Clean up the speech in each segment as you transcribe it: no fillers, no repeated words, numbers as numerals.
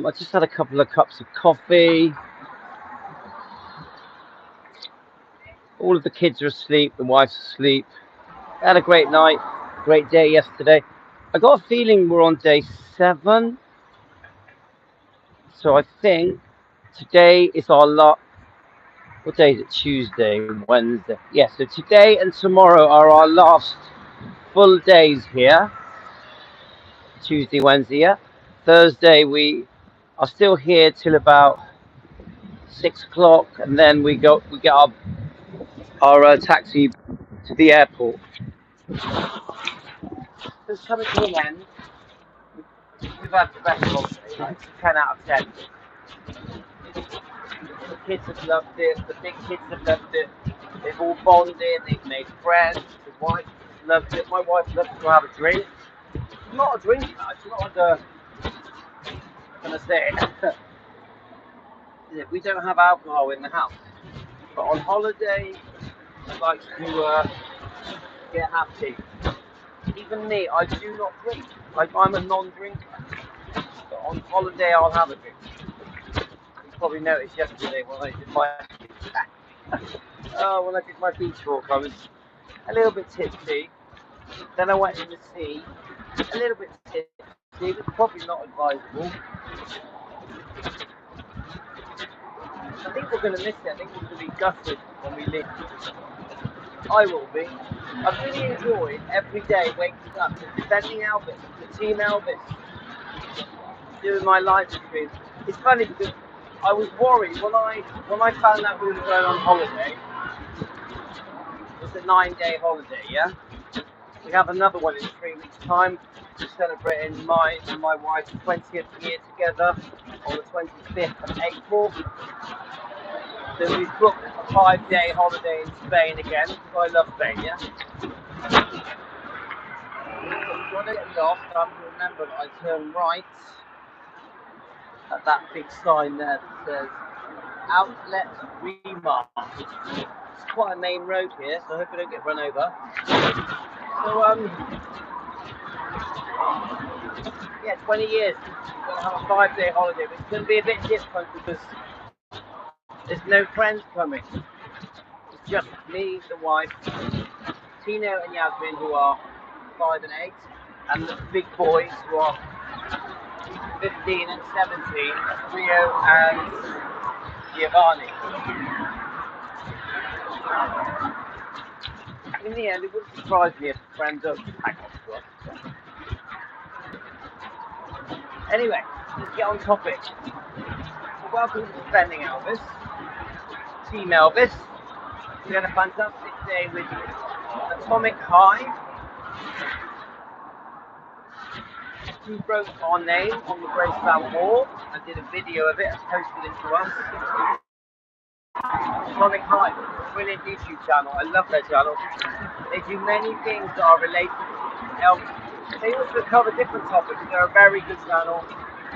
I just had a couple of cups of coffee. All of the kids are asleep. The wife's asleep. I had a great night. Great day yesterday. I got a feeling we're on day 7. So I think today is our last. What day is it? Tuesday, Wednesday. Yeah, so today and tomorrow are our last full days here. Tuesday, Wednesday, yeah. Thursday we are still here till about 6 o'clock, and then we get our taxi to the airport. It's coming to an end. We've had the best holiday. Like, it's a 10 out of 10. The kids have loved it. The big kids have loved it. They've all bonded. They've made friends. The wife loves it. My wife loves to have a drink. She's not a drinker. She's not like a. I'm gonna say it. We don't have alcohol in the house. But on holiday, I like to get happy. Even me, I do not drink. Like, I'm a non-drinker. But on holiday, I'll have a drink. You probably noticed yesterday when I did my when I did my beach walk, I was a little bit tipsy. Then I went in the sea, a little bit tipsy. It was probably not advisable. I think we're going to miss it. I think we're going to be gutted when we leave. I will be. I've really enjoyed every day waking up and defending Elvis, the team Elvis, doing my live streams. It's funny because I was worried when I found out we were going on holiday. It's a 9-day holiday, yeah? We have another one in 3 weeks' time. We're celebrating my and my wife's 20th year together on the 25th of April. So we've booked a 5-day holiday in Spain again, because I love Spain, yeah? When I get lost, I have to remember that I turn right at that big sign there that says Outlet Remark. It's quite a main road here, so I hope I don't get run over. So, yeah, 20 years. We're going to have a 5-day holiday, but it's going to be a bit different because there's no friends coming. It's just me, the wife, Tino and Yasmin, who are 5 and 8, and the big boys who are 15 and 17, Rio and Giovanni. In the end, it wouldn't surprise me if friends don't hang on to us. Anyway, let's get on topic. So welcome to Defending Elvis, Team Elvis. We had a fantastic day with Atomic High, who wrote our name on the Graceland wall and did a video of it and posted it to us. Atomic High, brilliant YouTube channel. I love their channel. They do many things that are related to Elvis. They also cover different topics. They're a very good channel.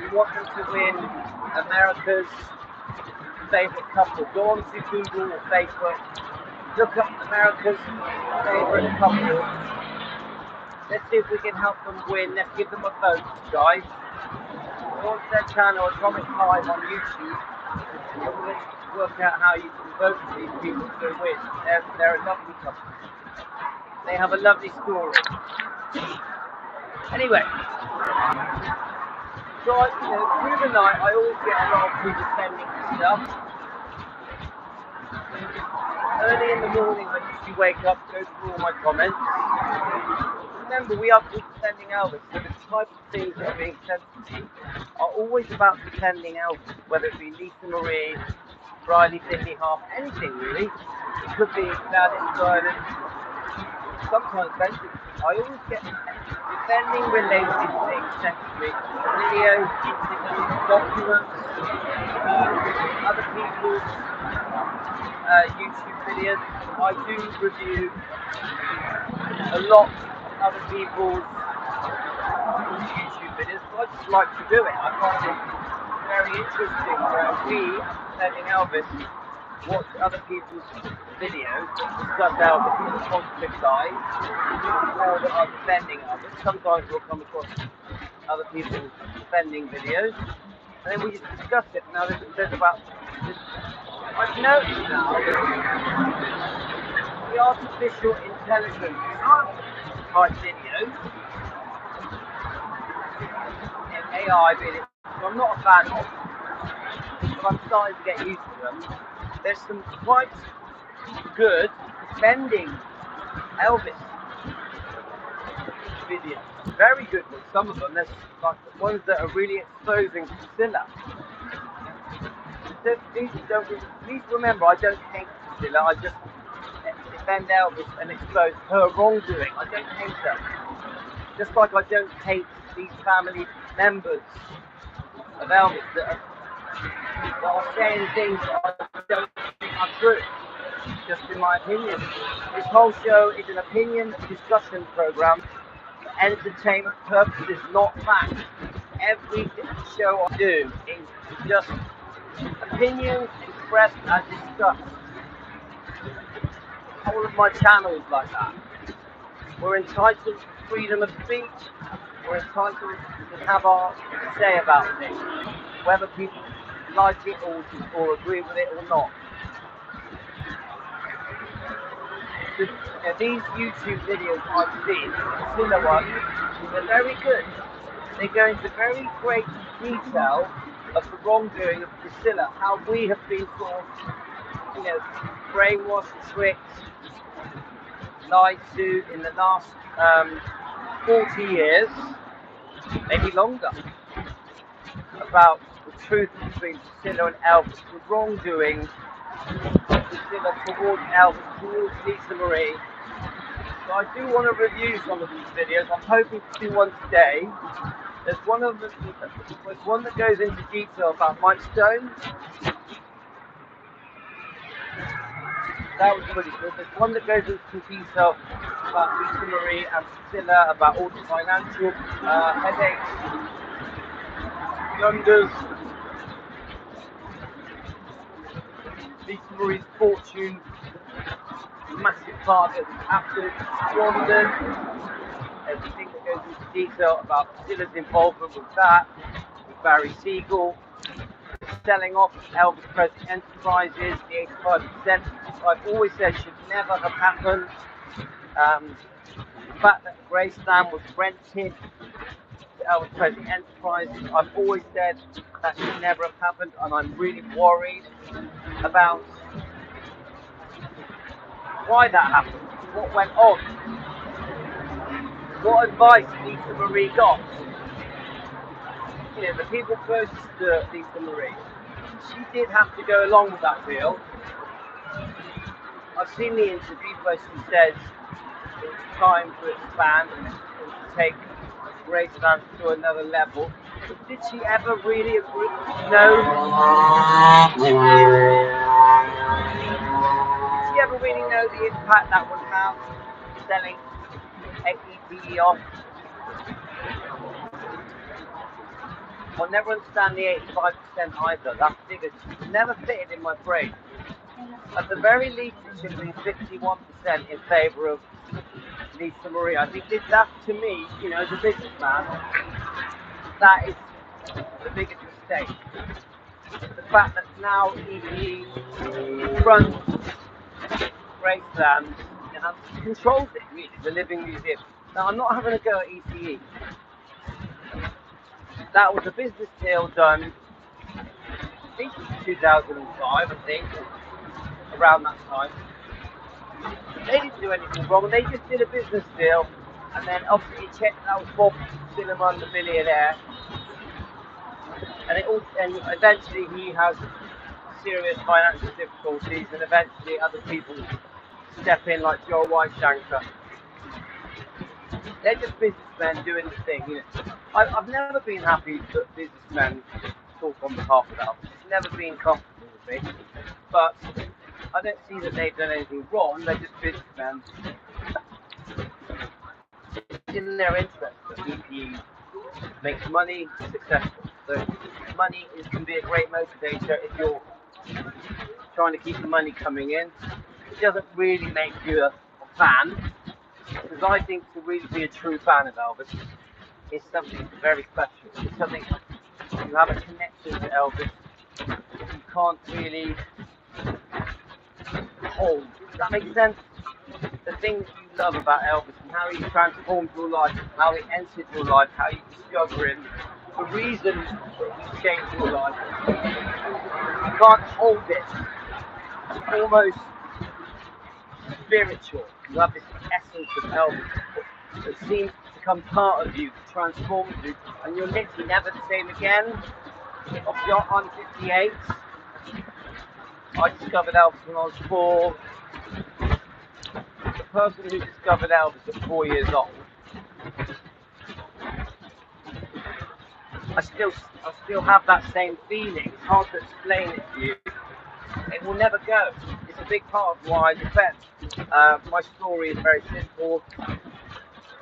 We want them to win America's favourite couple. Go on to Google or Facebook. Look up America's favourite couple. Let's see if we can help them win. Let's give them a vote, guys. Go on to their channel, Atomic Hive on YouTube. And we'll work out how you can vote for these people to win. They're a lovely couple. They have a lovely story. Anyway, so through the night, I always get a lot of people sending me stuff. Early in the morning, I usually wake up, go through all my comments. Remember, we are people defending Elvis, so the type of things that are being sent to me are always about defending Elvis, whether it be Lisa Marie, Riley Finley Half, anything really. It could be Gladys Burnham, sometimes Benson. I always get defending related things sent to me, videos, documents, other people's YouTube videos. I do review a lot of other people's YouTube videos, but I just like to do it. I find it very interesting where we, defending Elvis, watch other people's videos that discuss Elvis from a positive side, or that are defending Elvis. Sometimes we'll come across other people's defending videos. and then we just discuss it. Now there's about this, I've noticed now that the artificial intelligence type videos, AI being it, I'm not a fan of, but I'm starting to get used to them. There's some quite good defending Elvis videos. Very good ones, some of them. There's like the ones that are really exposing Priscilla. Please remember, I don't hate Priscilla, I just defend Elvis and expose her wrongdoing. I don't hate her. Just like I don't hate these family members of Elvis that are saying things that I don't think are true, just in my opinion. This whole show is an opinion discussion program for entertainment purposes, not fact. Every show I do is just opinions expressed and discussed. All of my channels like that. We're entitled to freedom of speech. We're entitled to have our say about things, whether people like it or agree with it or not. These YouTube videos I've seen, the Priscilla ones, they're very good. They go into very great detail of the wrongdoing of Priscilla, how we have been sort of, brainwashed, tricked, lied to in the last 40 years, maybe longer, about the truth between Priscilla and Elvis, the wrongdoing of Priscilla towards Elvis, towards Lisa Marie. So I do want to review some of these videos. I'm hoping to do one today. There's one that goes into detail about Mike Stone. That was really good. There's one that goes into detail about Lisa Marie and Priscilla, about all the financial headaches, blunders, Lisa Marie's fortune, massive part of it was absolutely squandered. Everything that goes into detail about Priscilla's involvement with that, with Barry Siegel, selling off Elvis Presley Enterprises, the 85%, I've always said should never have happened. The fact that Graceland was rented to Elvis Presley Enterprises, I've always said that should never have happened, and I'm really worried about why that happened, what went on, what advice Lisa Marie got. The people closest to Lisa Marie, she did have to go along with that deal. I've seen the interview where she says it's time to expand and to take Graceland to another level. But did she ever really agree? No. Did she ever really know the impact that would have selling EPE off? I'll never understand the 85% either. That figure just never fitted in my brain. At the very least, it should be 51% in favour of Lisa Marie. I think that, to me, as a businessman, that is the biggest mistake. The fact that now EPE runs Graceland and controls it, really, the living museum. Now, I'm not having a go at EPE. That was a business deal done, I think it was 2005, around that time. They didn't do anything wrong, they just did a business deal, and then obviously checked out Bob Cinnamon, the billionaire, and eventually he has serious financial difficulties, and eventually other people step in like Joe Whiteshanker. They're just businessmen doing the thing, I've never been happy that businessmen talk on behalf of Elvis. It's never been comfortable with me. But I don't see that they've done anything wrong. They're just businessmen. It's in their interest that EPE makes money successful. So money can be a great motivator if you're trying to keep the money coming in. It doesn't really make you a fan. Because I think to really be a true fan of Elvis is something very special. It's something you have a connection to Elvis you can't really hold. Does that make sense? The things you love about Elvis and how he transformed your life, how he entered your life, how you discover him, the reason he changed your life, you can't hold it. It's almost spiritual. You have this essence of Elvis that seems to become part of you, transforms you, and you're literally never the same again. Obviously, I'm 58. I discovered Elvis when I was 4. The person who discovered Elvis at 4 years old, I still have that same feeling. It's hard to explain it to you. It will never go. It's a big part of why I defend. My story is very simple. I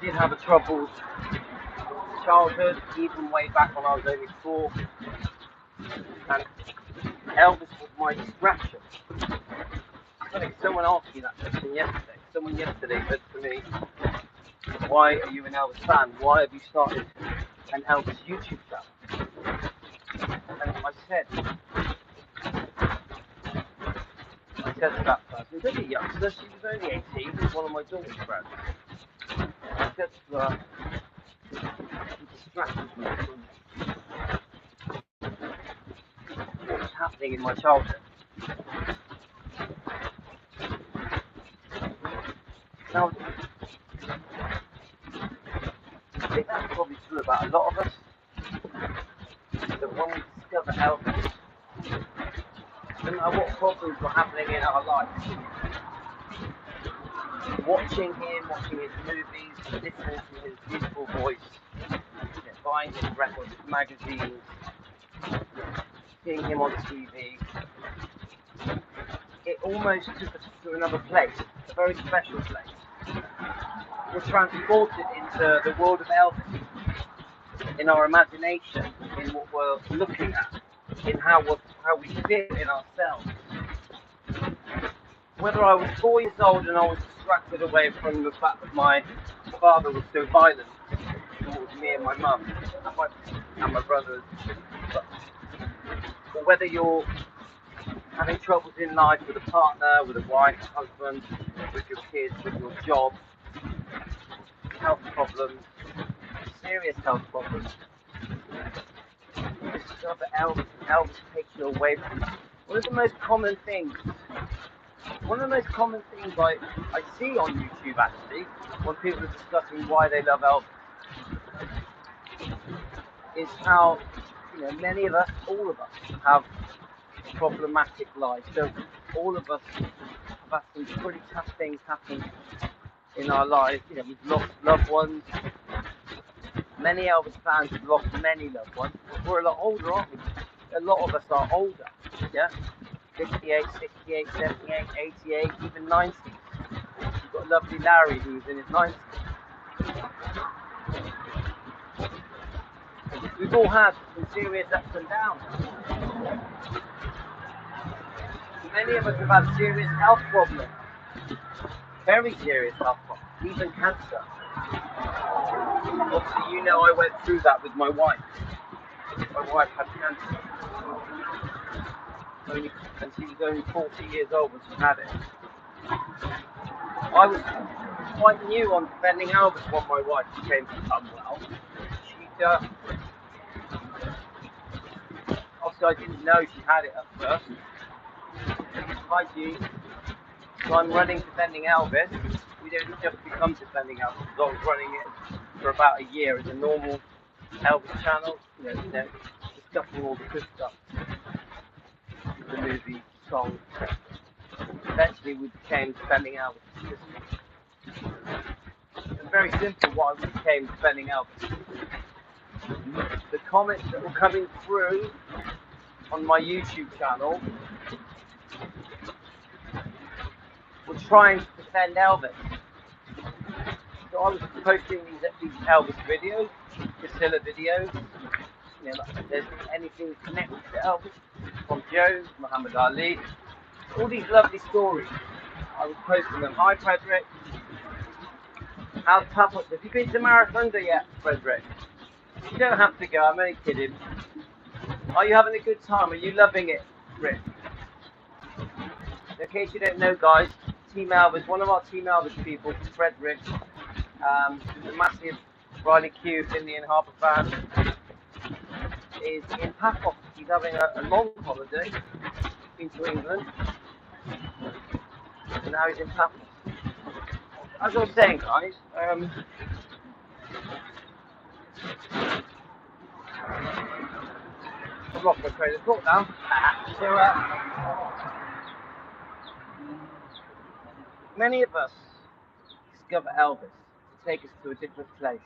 did have a troubled childhood, even way back when I was only 4. And Elvis was my distraction. Funny, someone asked me that question yesterday. Someone yesterday said to me, "Why are you an Elvis fan? Why have you started an Elvis YouTube channel?" And I said to that person, she was only a youngster, she was only 18, she was one of my daughter's friends. I said to her, "It distracted me from what was happening in my childhood." Now, I think that's probably true about a lot of us, that when we discover Elvis, no matter what problems were happening in our lives, watching him, watching his movies, listening to his beautiful voice, buying his records, his magazines, seeing him on TV, it almost took us to another place, a very special place. We're transported into the world of Elvis, in our imagination, in what we're looking at, in how we feel in ourselves. Whether I was 4 years old and I was distracted away from the fact that my father was so violent towards me and my mum and my brothers, or whether you're having troubles in life with a partner, with a wife, a husband, with your kids, with your job, health problems, serious health problems, you discover Elvis, and Elvis takes you away from that. One of the most common things I see on YouTube, actually, when people are discussing why they love Elvis, is how, many of us, all of us, have problematic lives. So all of us have had some pretty tough things happen in our lives. We've lost loved ones. Many Elvis fans have lost many loved ones. We're a lot older, aren't we? A lot of us are older, yeah? 58, 68, 78, 88, even 90. You've got lovely Larry who's in his 90s. We've all had some serious ups and downs. Many of us have had serious health problems. Very serious health problems, even cancer. Obviously, I went through that with my wife. My wife had cancer. And she was only 40 years old when she had it. I was quite new on defending Elvis when my wife became unwell. Obviously I didn't know she had it at first. Hi G. So I'm running Defending Elvis. We didn't just become Defending Elvis, because I was running it for about a year as a normal Elvis channel, discussing all the good stuff. The movie, songs. Eventually we became Defending Elvis. It's very simple why we became Defending Elvis. The comments that were coming through on my YouTube channel were trying to defend Elvis. So I was posting these Elvis videos, Priscilla videos, if there's anything connected to Elvis, from Joe, Muhammad Ali, all these lovely stories. I was posting them. Hi Frederick. How's Papa? Have you been to Marathonda yet, Frederick? You don't have to go, I'm only kidding. Are you having a good time? Are you loving it, Rick? In case you don't know, guys, Team Elvis, one of our Team Elvis people, Frederick, a massive Riley Q, Indian Harbour fan, is in Paphos. He's having a long holiday. Been to England, and now he's in Paphos. As I was saying, guys, I'm not going to trade the talk now. So, many of us discover Elvis to take us to a different place.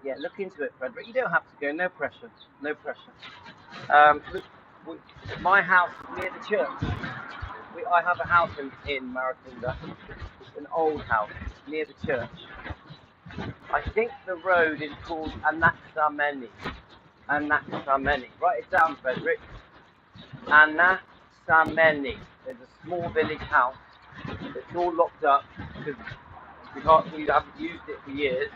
Yeah, look into it, Frederick. You don't have to go. No pressure. No pressure. Look, my house near the church. I have a house in Maracunda. It's an old house near the church. I think the road is called Anaxameni. Anaxameni. Write it down, Frederick. Anaxameni. There's a small village house. It's all locked up because we haven't used it for years.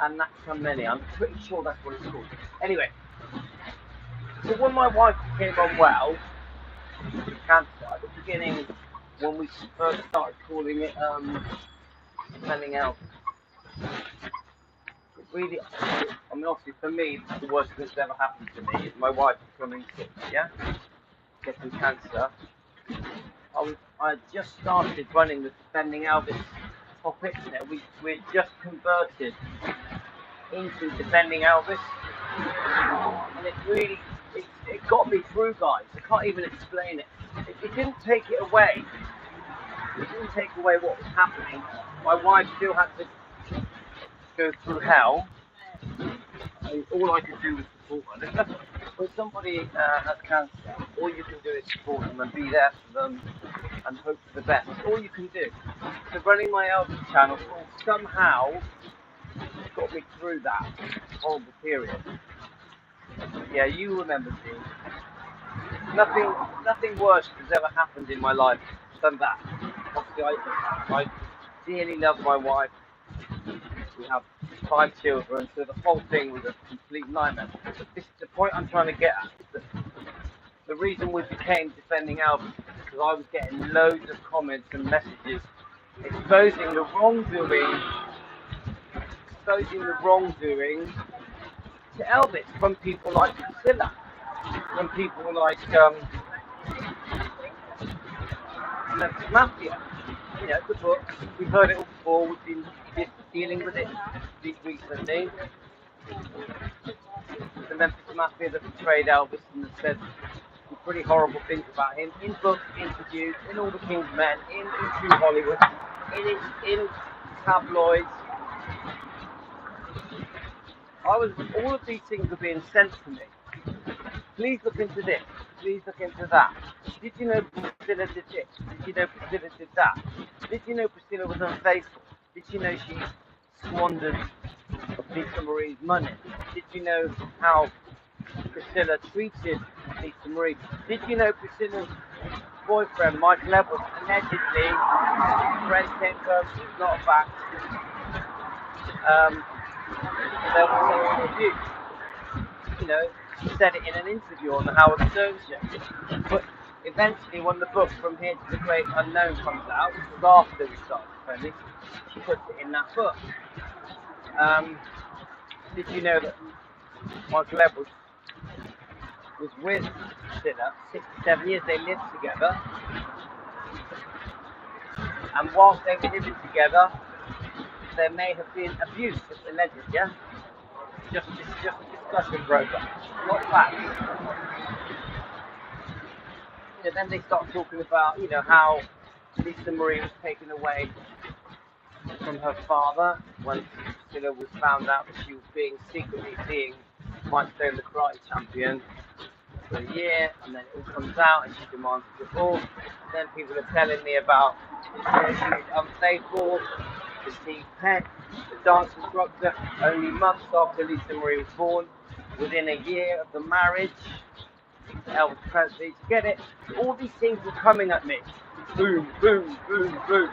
Anaxameni. I'm pretty sure that's what it's called. Anyway, so when my wife became unwell with cancer at the beginning, when we first started calling it something else, it really, I mean, obviously for me, the worst thing that's ever happened to me is my wife becoming sick, yeah, getting cancer. I had just started running the Defending Elvis topic. We're just converted into Defending Elvis, and it got me through, guys. I can't even explain it. It didn't take it away. It didn't take away what was happening. My wife still had to go through hell. All I could do was support her. When somebody has cancer, all you can do is support them and be there for them and hope for the best. All you can do. So running my Elvis channel somehow got me through that horrible period. Yeah, you remember seeing. Nothing worse has ever happened in my life than that. Obviously, I dearly love my wife. We have 5 children, so the whole thing was a complete nightmare. But the point I'm trying to get at is that the reason we became Defending Elvis is because I was getting loads of comments and messages exposing the wrongdoing to Elvis from people like Priscilla, from people like Memphis Mafia. You know, the book. We've heard it all before. We've been dealing with it recently. The Memphis Mafia that betrayed Elvis and said some pretty horrible things about him in books, interviews, in all the King's Men, in True Hollywood, in tabloids. All of these things were being sent to me. Please look into this. Please look into that. Did you know Priscilla did this? Did you know Priscilla did that? Did you know Priscilla was unfaithful? Did you know she squandered Lisa Marie's money? Did you know how Priscilla treated Lisa Marie? Did you know Priscilla's boyfriend, Michael Elvis, allegedly, friends came first, it's not a fact, there was sexual abuse? You know, she said it in an interview on the Howard Stern show. But eventually, when the book From Here to the Great Unknown comes out, which was after we started defending, she puts it in that book. Did you know that Michael Elvis was with Priscilla for 67 years? They lived together, and whilst they were living together, there may have been abuse, it's alleged, yeah? Just a discussion program, not facts. You know, then they start talking about, you know, how Lisa Marie was taken away from her father when Priscilla was found out that she was secretly seeing Mike Stone, the karate champion, for a year, and then it all comes out and she demands a divorce. Then people are telling me about she's unfaithful, that Steve Peck, the dance instructor, only months after Lisa Marie was born, within a year of the marriage to Elvis Presley. To get it, all these things were coming at me. Boom, boom, boom, boom.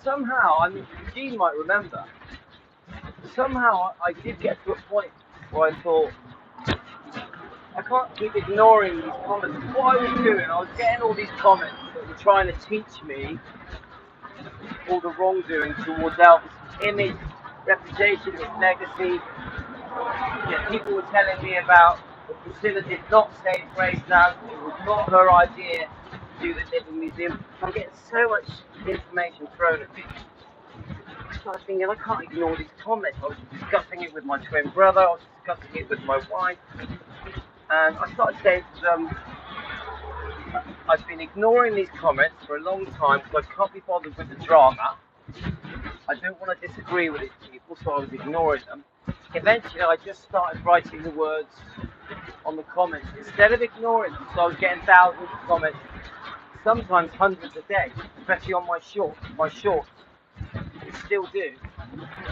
So somehow, I mean, Gene might remember, somehow I did get to a point where I thought, I can't keep ignoring these comments. What I was doing, I was getting all these comments that were trying to teach me all the wrongdoing towards Elvis' image, reputation, his legacy. Yeah, people were telling me about that Priscilla did not say Graceland. It was not her idea to do the Living Museum. I'm getting so much information thrown at me. So I was thinking, I can't ignore these comments. I was discussing it with my twin brother, I was discussing it with my wife, and I started saying to them, I've been ignoring these comments for a long time because I can't be bothered with the drama. I don't want to disagree with these people, so I was ignoring them. Eventually, I just started writing the words on the comments instead of ignoring them. So I was getting thousands of comments, sometimes hundreds a day, especially on my shorts. I still do.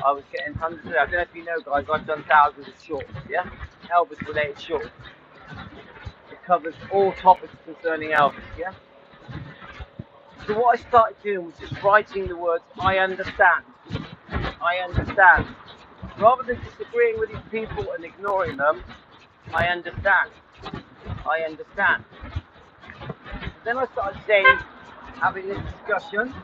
I was getting hundreds of them. I don't know if you know, guys, I've done thousands of shorts, yeah? Elvis-related shorts. It covers all topics concerning Elvis, yeah? So what I started doing was just writing the words, I understand. I understand. Rather than disagreeing with these people and ignoring them, I understand. I understand. Then I started saying, having this discussion.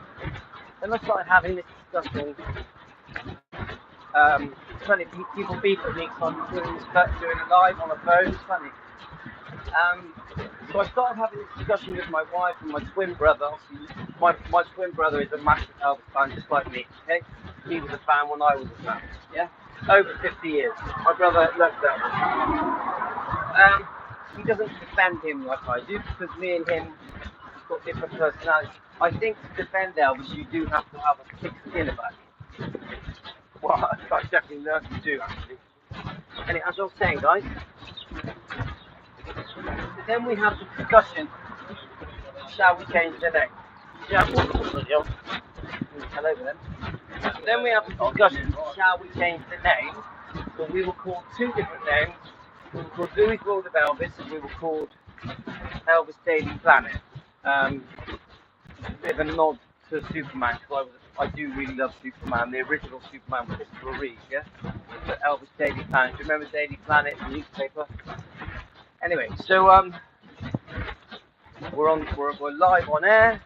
It's funny, people beep at me because I'm doing a live on a phone. It's funny. So I started having this discussion with my wife and my twin brother. My twin brother is a massive Elvis fan, just like me. Okay, he was a fan when I was a fan. Yeah, over 50 years. My brother loves Elvis. He doesn't defend him like I do because me and him have got different personalities. I think to defend Elvis, you do have to have a thick skin about it. Well, I definitely learned to do actually. Anyway, as I was saying, guys. So then we have the discussion, shall we change the name? Hello to them. So then we have the discussion, shall we change the name? So we were called two different names. We were called Louis World of Elvis and we were called Elvis Daily Planet. A bit of a nod to Superman because I do really love Superman, the original Superman with Christopher Reeve, yeah? But Elvis Daily Planet, do you remember Daily Planet, the newspaper? Anyway, so we're live on air,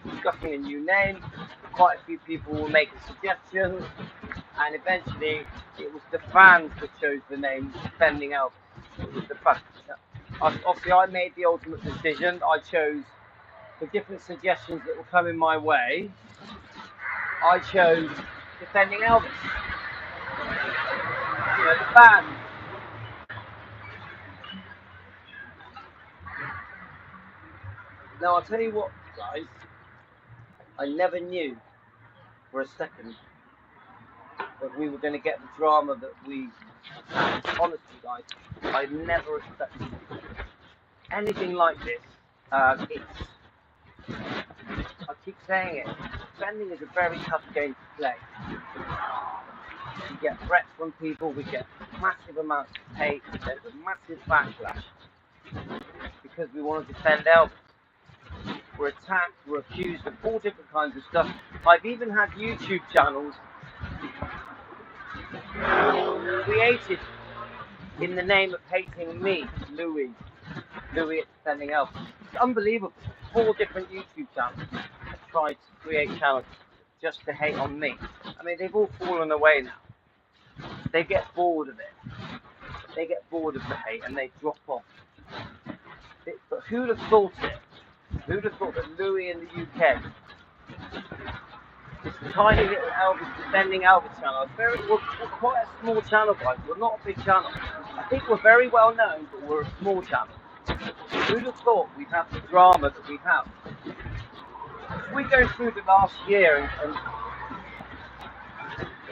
discussing a new name. Quite a few people were making suggestions, and eventually it was the fans that chose the name Defending Elvis. It was the fans. Obviously, I made the ultimate decision. I chose the different suggestions that were coming my way. I chose Defending Elvis. You know, the fans. Now, I'll tell you what, guys, I never knew for a second that we were going to get the drama that we, honestly, guys, I never expected anything like this. I keep saying it, defending is a very tough game to play. We get threats from people, we get massive amounts of hate, there's a massive backlash because we want to defend Elvis. We're attacked, we're accused of all different kinds of stuff. I've even had YouTube channels created in the name of hating me, Louis at Defending Elvis. It's unbelievable. 4 different YouTube channels have tried to create channels just to hate on me. I mean, they've all fallen away now. They get bored of it. They get bored of the hate and they drop off. But who'd have thought it? Who'd have thought that Louis in the UK, this tiny little Elvis Defending Elvis channel, we're quite a small channel, guys. We're not a big channel. I think we're very well known, but we're a small channel. Who'd have thought we'd have the drama that we have? If we go through the last year and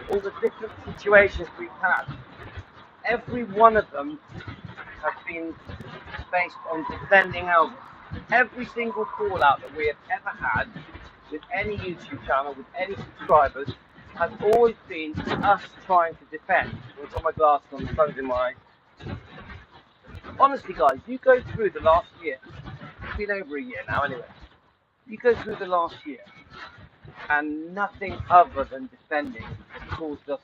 all the different situations we've had, every one of them has been based on defending Elvis. Every single call out that we have ever had with any YouTube channel, with any subscribers, has always been us trying to defend. I've got my glasses on, the sun's in my eyes. Honestly, guys, you go through the last year, it's been over a year now anyway, you go through the last year, and nothing other than defending has caused us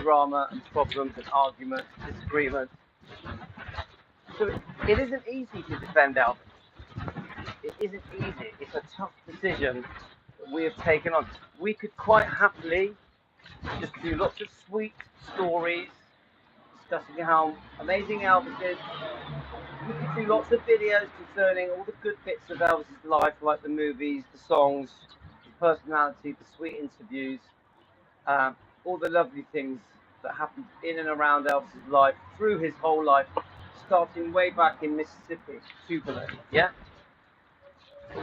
drama and problems and arguments, disagreements. So it isn't easy to defend Elvis. It isn't easy. It's a tough decision that we have taken on. We could quite happily just do lots of sweet stories discussing how amazing Elvis is. We could do lots of videos concerning all the good bits of Elvis's life, like the movies, the songs, his personality, the sweet interviews, all the lovely things that happened in and around Elvis's life through his whole life, starting way back in Mississippi, Tupelo. Yeah?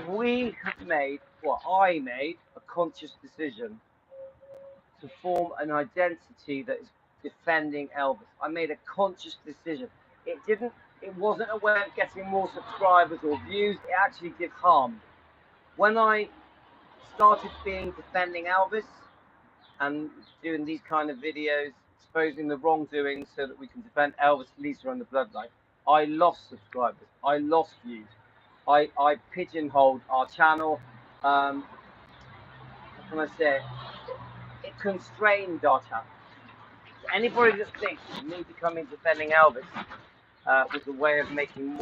We have made, well, I made a conscious decision to form an identity that is defending Elvis. I made a conscious decision. It wasn't a way of getting more subscribers or views. It actually did harm. When I started defending Elvis and doing these kind of videos, exposing the wrongdoing so that we can defend Elvis, Lisa, and the bloodline, I lost subscribers. I lost views. I pigeonholed our channel. How can I say it? It constrained our channel. Anybody that thinks me becoming defending Elvis was a way of making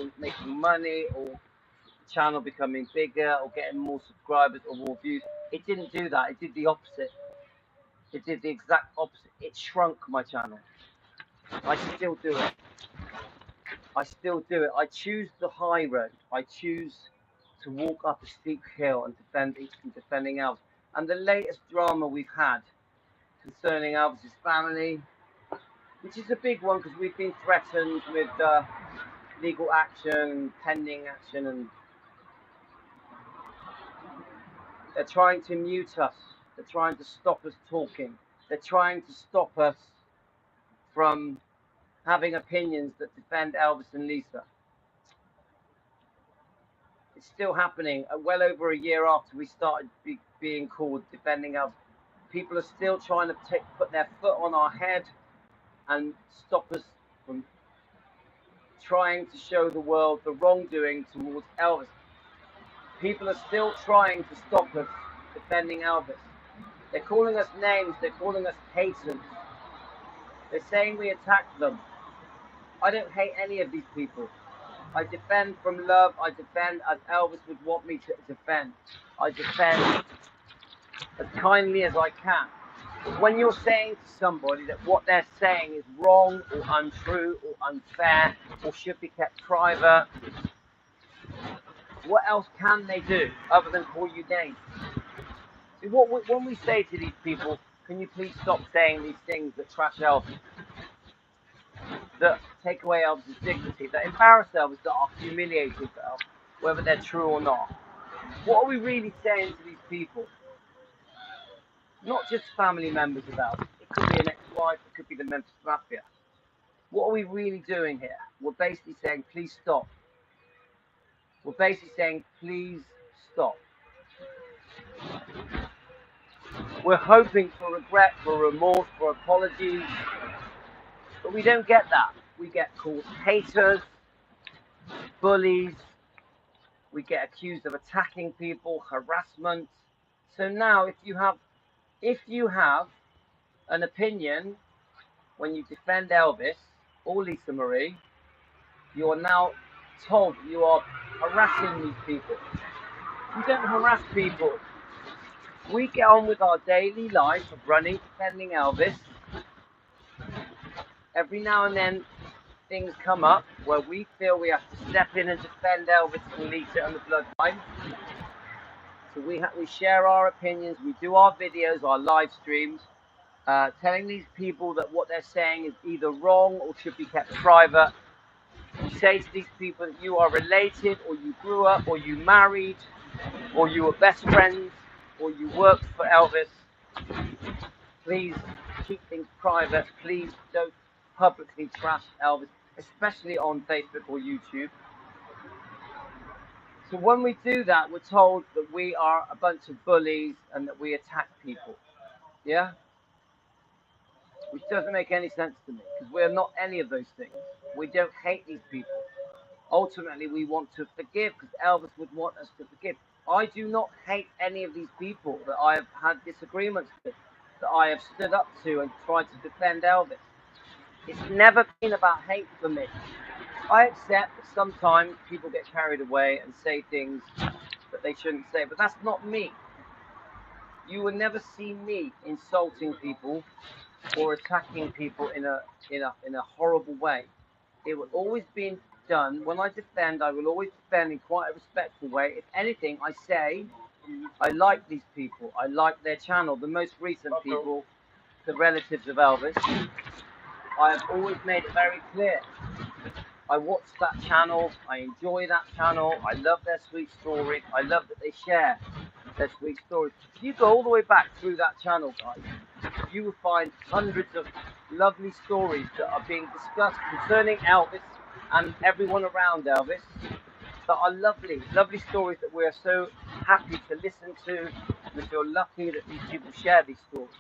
money, or the channel becoming bigger, or getting more subscribers or more views, it didn't do that. It did the opposite. It did the exact opposite. It shrunk my channel. I still do it. I still do it. I choose the high road. I choose to walk up a steep hill and defending Elvis. And the latest drama we've had concerning Elvis's family, which is a big one because we've been threatened with legal action, pending action, and they're trying to mute us. They're trying to stop us talking. They're trying to stop us from having opinions that defend Elvis and Lisa. It's still happening. Well over a year after we started being called defending Elvis, people are still trying to put their foot on our head and stop us from trying to show the world the wrongdoing towards Elvis. People are still trying to stop us defending Elvis. They're calling us names. They're calling us haters. They're saying we attacked them. I don't hate any of these people. I defend from love. I defend as Elvis would want me to defend. I defend as kindly as I can. When you're saying to somebody that what they're saying is wrong or untrue or unfair or should be kept private, what else can they do other than call you names? See, when we say to these people, can you please stop saying these things that trash Elvis, that take away Elvis's dignity, that embarrass Elvis, that are humiliating for Elvis, whether they're true or not? What are we really saying to these people? Not just family members of Elvis. It could be an ex-wife, it could be the Memphis Mafia. What are we really doing here? We're basically saying, please stop. We're basically saying, please stop. We're hoping for regret, for remorse, for apologies, but we don't get that. We get called haters, bullies, we get accused of attacking people, harassment. So now if you have an opinion when you defend Elvis or Lisa Marie, you are now told you are harassing these people. You don't harass people. We get on with our daily life of running, defending Elvis. Every now and then things come up where we feel we have to step in and defend Elvis and Lisa and the bloodline. So we share our opinions, we do our videos, our live streams, telling these people that what they're saying is either wrong or should be kept private. We say to these people that you are related, or you grew up, or you married, or you were best friends, or you worked for Elvis. Please keep things private. Please don't publicly trash Elvis, especially on Facebook or YouTube. So when we do that, we're told that we are a bunch of bullies and that we attack people. Yeah? Which doesn't make any sense to me, because we're not any of those things. We don't hate these people. Ultimately, we want to forgive, because Elvis would want us to forgive. I do not hate any of these people that I have had disagreements with, that I have stood up to and tried to defend Elvis. It's never been about hate for me. I accept that sometimes people get carried away and say things that they shouldn't say, but that's not me. You will never see me insulting people or attacking people in a horrible way. It will always be done. When I defend, I will always defend in quite a respectful way. If anything, I say I like these people. I like their channel. The most recent people, the relatives of Elvis, I have always made it very clear. I watch that channel. I enjoy that channel. I love their sweet story. I love that they share their sweet stories. If you go all the way back through that channel, guys, you will find hundreds of lovely stories that are being discussed concerning Elvis and everyone around Elvis that are lovely, lovely stories that we are so happy to listen to. We feel lucky that these people share these stories.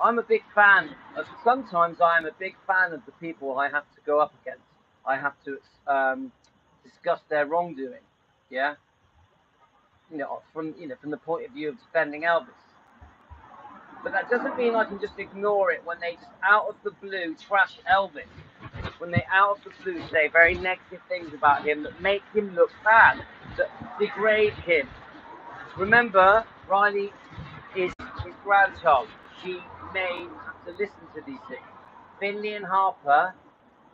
I'm a big fan of, sometimes I am a big fan of the people I have to go up against. I have to discuss their wrongdoing. Yeah, from the point of view of defending Elvis. But that doesn't mean I can just ignore it when they just out of the blue trash Elvis. When they out of the blue say very negative things about him that make him look bad, that degrade him. Remember, Riley is his grandchild. She may have to listen to these things. Finley and Harper,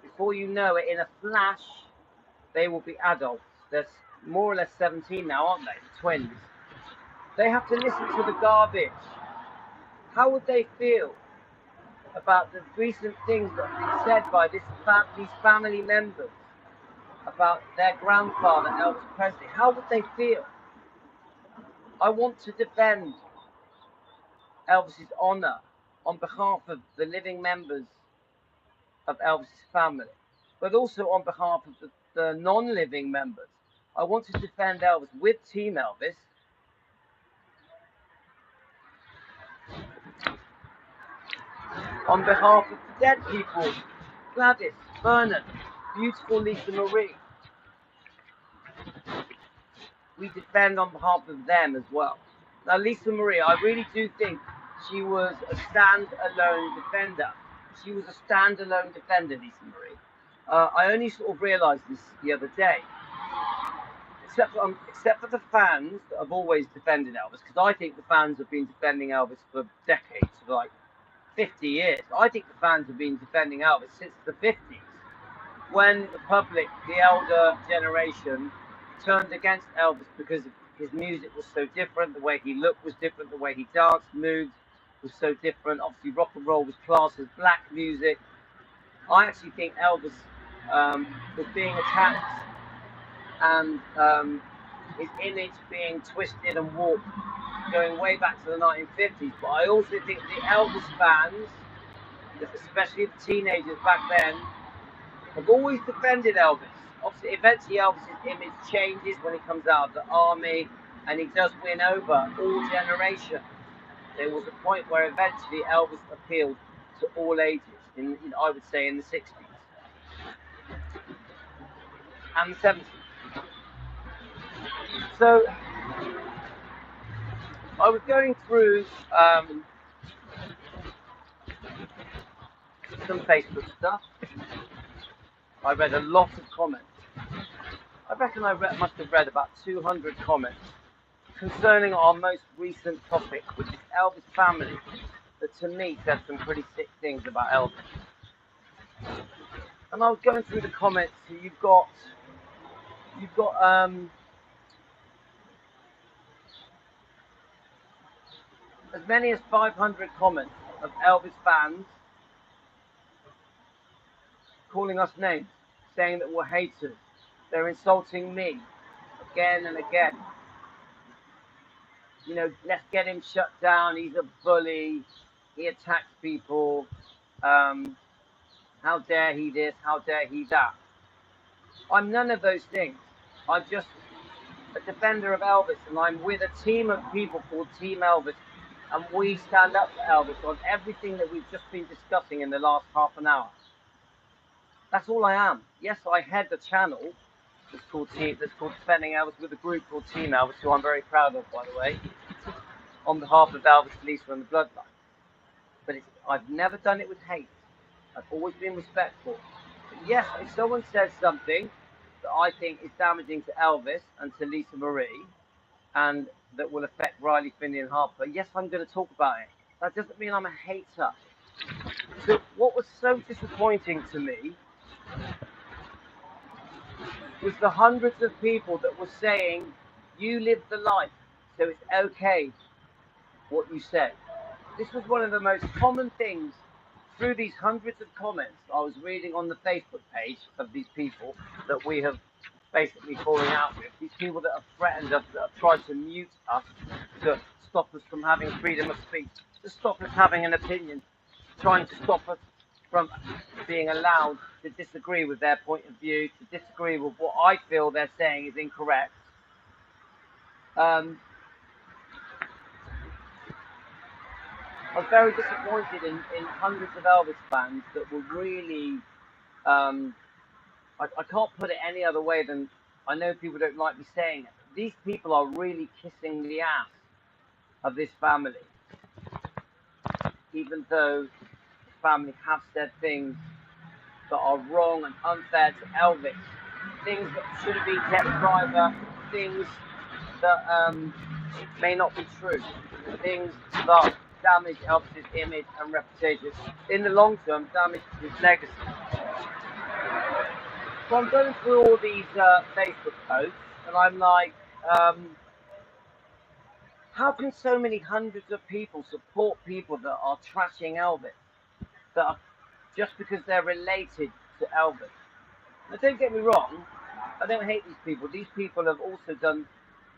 before you know it, in a flash, they will be adults. They're more or less 17 now, aren't they? Twins. They have to listen to the garbage. How would they feel about the recent things that have been said by these family members about their grandfather, Elvis Presley? How would they feel? I want to defend Elvis's honour on behalf of the living members of Elvis's family, but also on behalf of the non-living members. I want to defend Elvis with Team Elvis. On behalf of the dead people, Gladys, Vernon, beautiful Lisa Marie. We defend on behalf of them as well. Now, Lisa Marie, I really do think she was a stand-alone defender. She was a stand-alone defender, Lisa Marie. I only sort of realised this the other day. Except for the fans that have always defended Elvis, because I think the fans have been defending Elvis for decades, for like 50 years. I think the fans have been defending Elvis since the 50s, when the public, the elder generation, turned against Elvis because his music was so different, the way he looked was different, the way he danced, moved was so different. Obviously, rock and roll was classed as black music. I actually think Elvis was being attacked and his image being twisted and warped going way back to the 1950s. But I also think the Elvis fans, especially the teenagers back then, have always defended Elvis. Obviously, eventually Elvis's image changes when he comes out of the army and he does win over all generations. There was a point where eventually Elvis appealed to all ages, I would say in the 60s and the 70s. So I was going through some Facebook stuff. I read a lot of comments. I reckon must have read about 200 comments concerning our most recent topic, which is Elvis family, that to me said some pretty sick things about Elvis. And I was going through the comments, and you've got as many as 500 comments of Elvis fans calling us names, saying that we're haters. They're insulting me again and again. Let's get him shut down. He's a bully. He attacks people. How dare he this? How dare he that? I'm none of those things. I'm just a defender of Elvis, and I'm with a team of people called Team Elvis, and we stand up for Elvis on everything that we've just been discussing in the last half an hour. That's all I am. Yes, I head the channel, that's called Defending Elvis, with a group called Team Elvis, who I'm very proud of, by the way, on behalf of Elvis, Lisa, and the Bloodline. But I've never done it with hate. I've always been respectful. But yes, if someone says something that I think is damaging to Elvis and to Lisa Marie, and that will affect Riley, Finney, and Harper, yes, I'm going to talk about it. That doesn't mean I'm a hater. So what was so disappointing to me was the hundreds of people that were saying, you live the life, so it's okay what you said. This was one of the most common things through these hundreds of comments I was reading on the Facebook page of these people that we have basically falling out with. These people that have threatened us, that have tried to mute us, to stop us from having freedom of speech, to stop us having an opinion, trying to stop us from being allowed to disagree with their point of view, to disagree with what I feel they're saying is incorrect. I was very disappointed in hundreds of Elvis fans that were really, I can't put it any other way than, I know people don't like me saying it, but these people are really kissing the ass of this family, even though the family have said things that are wrong and unfair to Elvis, things that should have been kept private, things that may not be true, things that damage Elvis's image and reputation, in the long term damage his legacy. So I'm going through all these Facebook posts and I'm like, how can so many hundreds of people support people that are trashing Elvis, that are, just because they're related to Elvis? Now don't get me wrong, I don't hate these people. These people have also done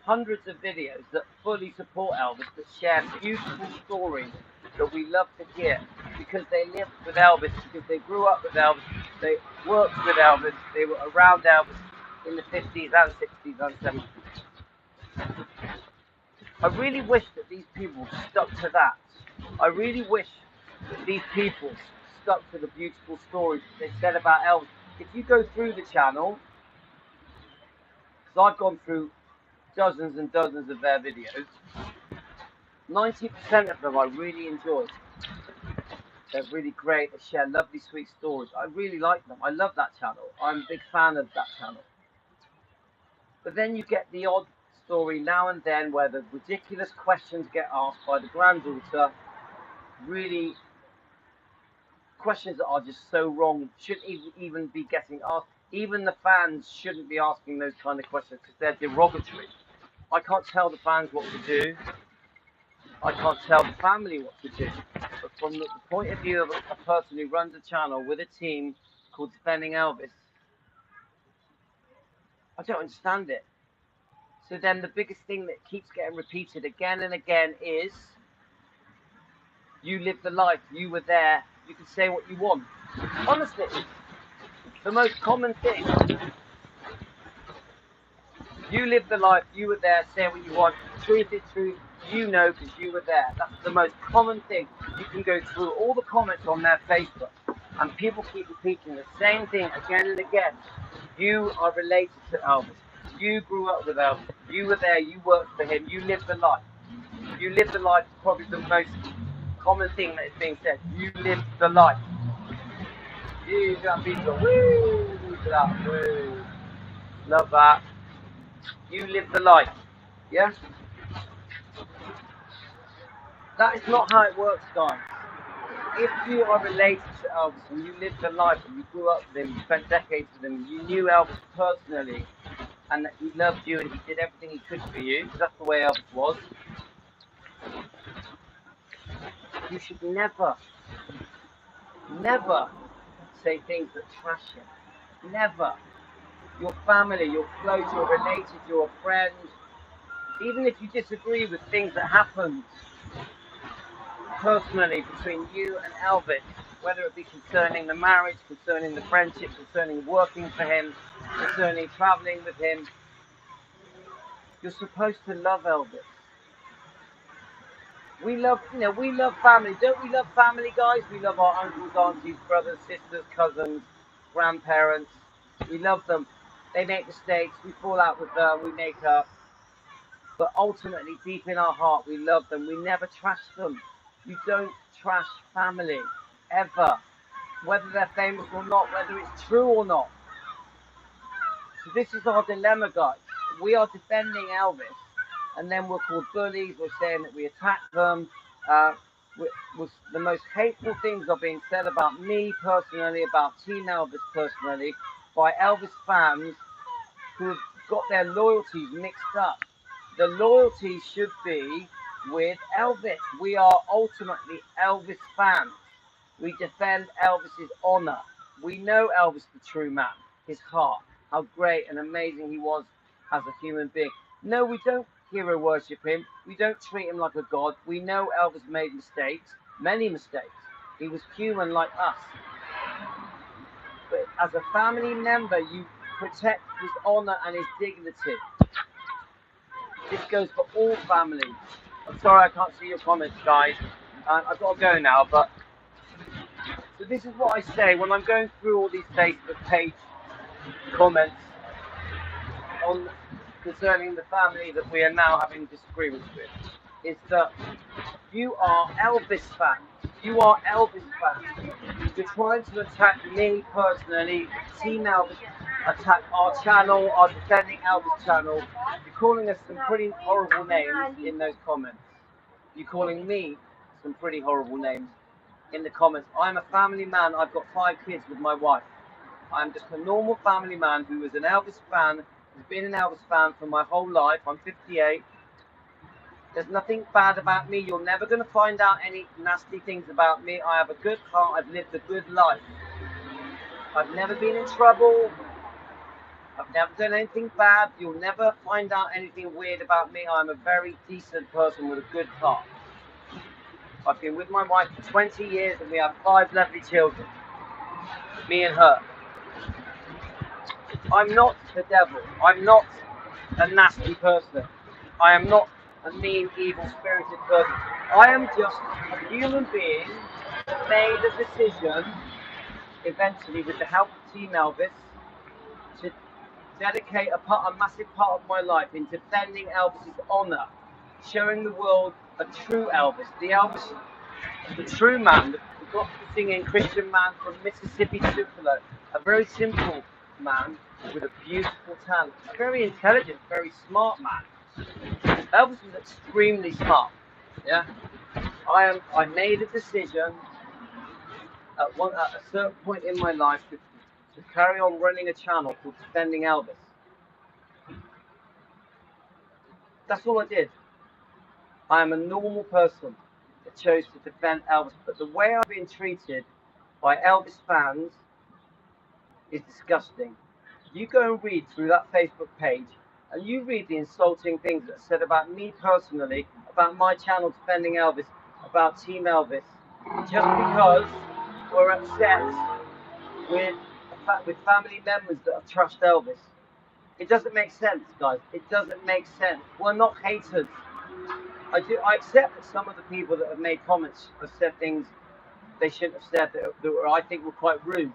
hundreds of videos that fully support Elvis, that share beautiful stories that we love to hear, because they lived with Elvis, because they grew up with Elvis, they worked with Elvis, they were around Elvis in the 50s and 60s and 70s. I really wish that these people stuck to that. I really wish that these people stuck to the beautiful stories that they said about Elvis. If you go through the channel, because I've gone through dozens and dozens of their videos, 90% of them I really enjoyed. They're really great, they share lovely sweet stories. I really like them, I love that channel, I'm a big fan of that channel. But then you get the odd story now and then where the ridiculous questions get asked by the granddaughter, really questions that are just so wrong, shouldn't even be getting asked. Even the fans shouldn't be asking those kind of questions because they're derogatory. I can't tell the fans what to do. I can't tell the family what to do. But from the point of view of a person who runs a channel with a team called Defending Elvis, I don't understand it. So then the biggest thing that keeps getting repeated again and again is, you lived the life, you were there, you can say what you want. Honestly, the most common thing, you lived the life, you were there, say what you want, truth is truth, you know because you were there. That's the most common thing. You can go through all the comments on their Facebook and people keep repeating the same thing again and again. You are related to Elvis. You grew up with Elvis. You were there, you worked for him, you lived the life. You lived the life, probably the most common thing that is being said. You lived the life. You got people, woo, that, woo. Love that. You live the life. Yeah? That is not how it works, guys. If you are related to Elvis and you lived the life and you grew up with him, you spent decades with him, you knew Elvis personally, and that he loved you and he did everything he could for you, because that's the way Elvis was, you should never, never say things that trash him. Never. Your family, you're close, you're related, you're a friend, even if you disagree with things that happened personally between you and Elvis, whether it be concerning the marriage, concerning the friendship, concerning working for him, concerning traveling with him, you're supposed to love Elvis. We love, we love family. Don't we love family, guys? We love our uncles, aunties, brothers, sisters, cousins, grandparents. We love them. They make mistakes, we fall out with them, we make up. But ultimately, deep in our heart, we love them. We never trash them. You don't trash family, ever. Whether they're famous or not, whether it's true or not. So this is our dilemma, guys. We are defending Elvis, and then we're called bullies. We're saying that we attack them. The most hateful things are being said about me personally, about Team Elvis personally, by Elvis fans who have got their loyalties mixed up. The loyalty should be with Elvis. We are ultimately Elvis fans. We defend Elvis's honor. We know Elvis the true man, his heart, how great and amazing he was as a human being. No, we don't hero worship him. We don't treat him like a god. We know Elvis made mistakes, many mistakes. He was human like us. But as a family member, you protect his honor and his dignity. This goes for all families. I'm sorry I can't see your comments, guys. I've got to go now, but so this is what I say when I'm going through all these Facebook page comments on concerning the family that we are now having disagreements with. Is that you are Elvis fans. You are Elvis fans. You're trying to attack me personally, Team Elvis, attack our channel, our Defending Elvis channel. You're calling us some pretty horrible names in those comments. You're calling me some pretty horrible names in the comments. I'm a family man. I've got 5 kids with my wife. I'm just a normal family man who is an Elvis fan, who's been an Elvis fan for my whole life. I'm 58. There's nothing bad about me. You're never going to find out any nasty things about me. I have a good heart. I've lived a good life. I've never been in trouble. I've never done anything bad. You'll never find out anything weird about me. I'm a very decent person with a good heart. I've been with my wife for 20 years and we have 5 lovely children. Me and her. I'm not the devil. I'm not a nasty person. I am not a mean, evil-spirited person. I am just a human being that made a decision, eventually with the help of Team Elvis, to dedicate a massive part of my life in defending Elvis's honor, showing the world a true Elvis, the true man, the gospel-singing Christian man from Mississippi Tupelo, a very simple man with a beautiful talent, a very intelligent, very smart man. Elvis was extremely smart. Yeah, I made a decision at a certain point in my life to carry on running a channel called Defending Elvis. That's all I did. I am a normal person that chose to defend Elvis, but the way I've been treated by Elvis fans is disgusting. You go and read through that Facebook page and you read the insulting things that are said about me personally, about my channel Defending Elvis, about Team Elvis, just because we're upset with family members that have trashed Elvis. It doesn't make sense, guys. It doesn't make sense. We're not haters. I accept that some of the people that have made comments have said things they shouldn't have said that I think were quite rude.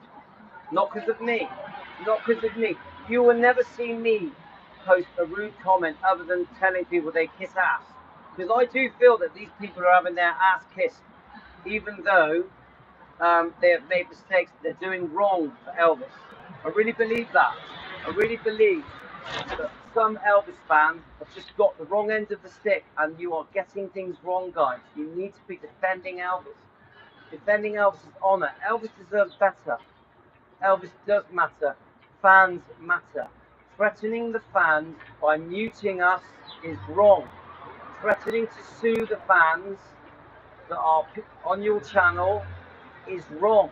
Not because of me. Not because of me. You will never see me post a rude comment other than telling people they kiss ass. Because I do feel that these people are having their ass kissed, even though they have made mistakes. They're doing wrong for Elvis. I really believe that. I really believe that some Elvis fans have just got the wrong end of the stick, and you are getting things wrong, guys. You need to be defending Elvis. Defending Elvis's honor. Elvis deserves better. Elvis does matter. Fans matter. Threatening the fans by muting us is wrong. Threatening to sue the fans that are on your channel is wrong.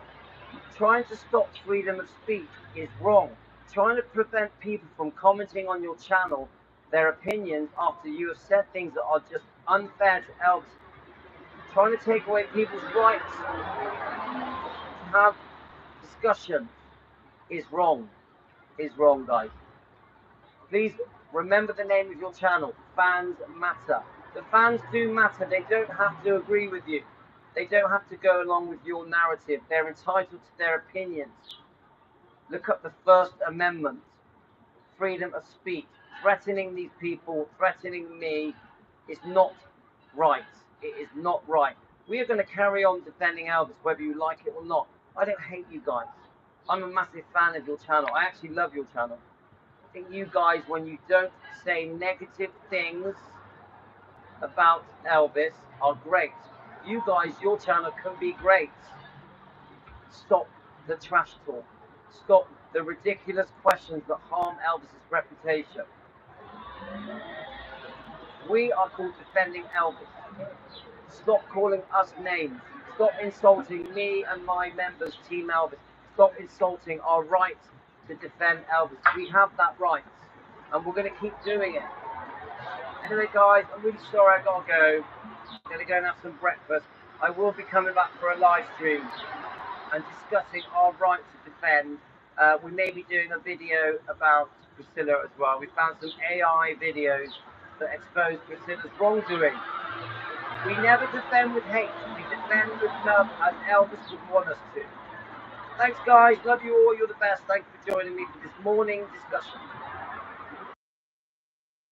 Trying to stop freedom of speech is wrong. Trying to prevent people from commenting on your channel their opinions after you have said things that are just unfair to Elvis. Trying to take away people's rights to have discussion is wrong. Is wrong, guys. Please remember the name of your channel. Fans matter. The fans do matter. They don't have to agree with you. They don't have to go along with your narrative. They're entitled to their opinions. Look up the First Amendment. freedom of speech. Threatening these people, threatening me, is not right. It is not right. We are going to carry on defending Elvis, whether you like it or not. I don't hate you guys. I'm a massive fan of your channel. I actually love your channel. I think you guys, when you don't say negative things about Elvis, are great. You guys, your channel can be great. Stop the trash talk. Stop the ridiculous questions that harm Elvis's reputation. We are called defending Elvis. Stop calling us names. Stop insulting me and my members, Team Elvis. Stop insulting our right to defend Elvis. We have that right, and we're going to keep doing it. Anyway, guys, I'm really sorry I got to go. I'm going to go and have some breakfast. I will be coming back for a live stream and discussing our right to defend. We may be doing a video about Priscilla as well. We found some AI videos that expose Priscilla's wrongdoing. We never defend with hate. We defend with love, as Elvis would want us to. Thanks, guys. Love you all. You're the best. Thanks for joining me for this morning discussion.